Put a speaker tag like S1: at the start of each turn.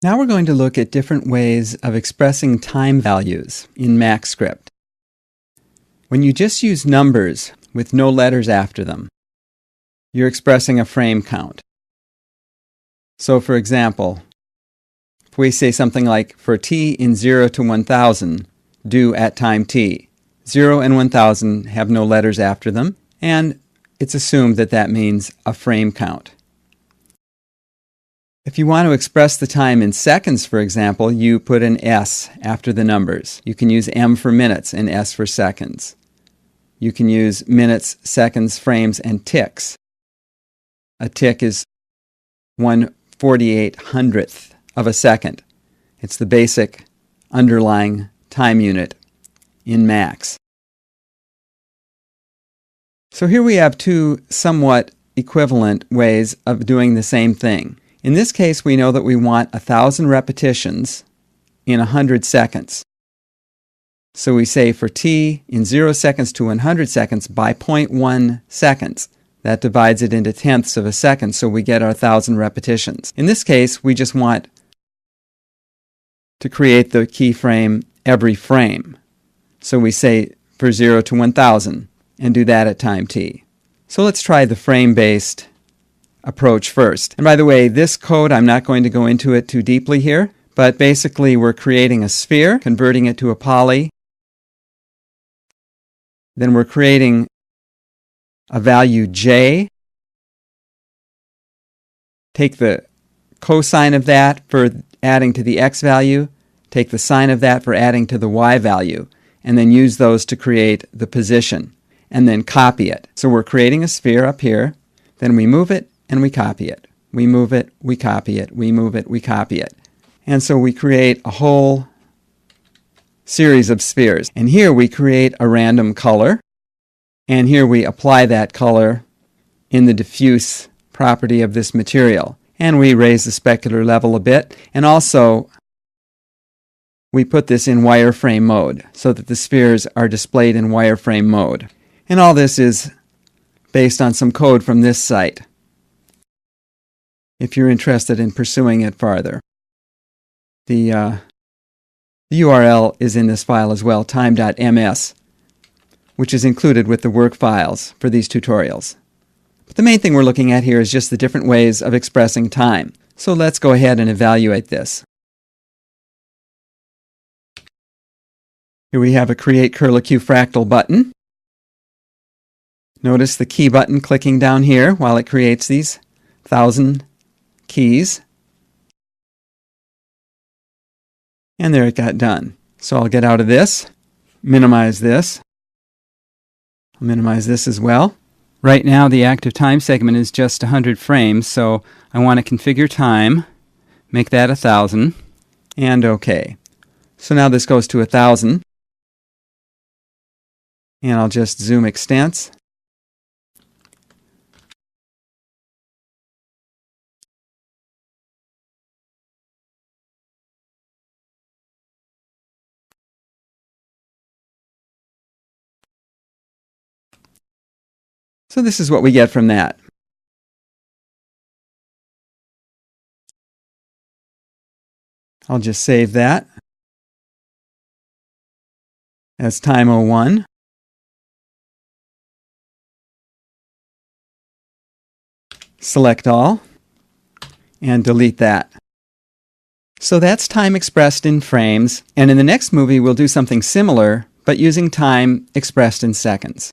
S1: Now we're going to look at different ways of expressing time values in MaxScript. When you just use numbers with no letters after them, you're expressing a frame count. So for example, if we say something like, for t in 0 to 1000, do at time t. 0 and 1000 have no letters after them, and it's assumed that that means a frame count. If you want to express the time in seconds, for example, you put an S after the numbers. You can use M for minutes and S for seconds. You can use minutes, seconds, frames, and ticks. A tick is 1/4800th of a second. It's the basic underlying time unit in Max. So here we have two somewhat equivalent ways of doing the same thing. In this case, we know that we want 1,000 repetitions in 100 seconds. So we say for t in 0 seconds to 100 seconds by 0.1 seconds. That divides it into tenths of a second, so we get our 1,000 repetitions. In this case, we just want to create the keyframe every frame. So we say for 0 to 1,000 and do that at time t. So let's try the frame-based approach first. And by the way, this code, I'm not going to go into it too deeply here, but basically we're creating a sphere, converting it to a poly. Then we're creating a value j. Take the cosine of that for adding to the x value, take the sine of that for adding to the y value, and then use those to create the position, and then copy it. So we're creating a sphere up here, then we move it, and we copy it. We move it, we copy it, we move it, we copy it. And so we create a whole series of spheres. And here we create a random color, and here we apply that color in the diffuse property of this material. And we raise the specular level a bit, and also we put this in wireframe mode so that the spheres are displayed in wireframe mode. And all this is based on some code from this site, if you're interested in pursuing it farther. The URL is in this file as well, time.ms, which is included with the work files for these tutorials. But the main thing we're looking at here is just the different ways of expressing time. So let's go ahead and evaluate this. Here we have a Create Curlicue Fractal button. Notice the key button clicking down here while it creates these 1,000 keys. And there it got done. So I'll get out of this, minimize this. I'll minimize this as well. Right now the active time segment is just 100 frames, so I want to configure time, make that 1,000, and OK. So now this goes to 1,000. And I'll just zoom extents. So this is what we get from that. I'll just save that as time 01. Select all and delete that. So that's time expressed in frames, and in the next movie we'll do something similar, but using time expressed in seconds.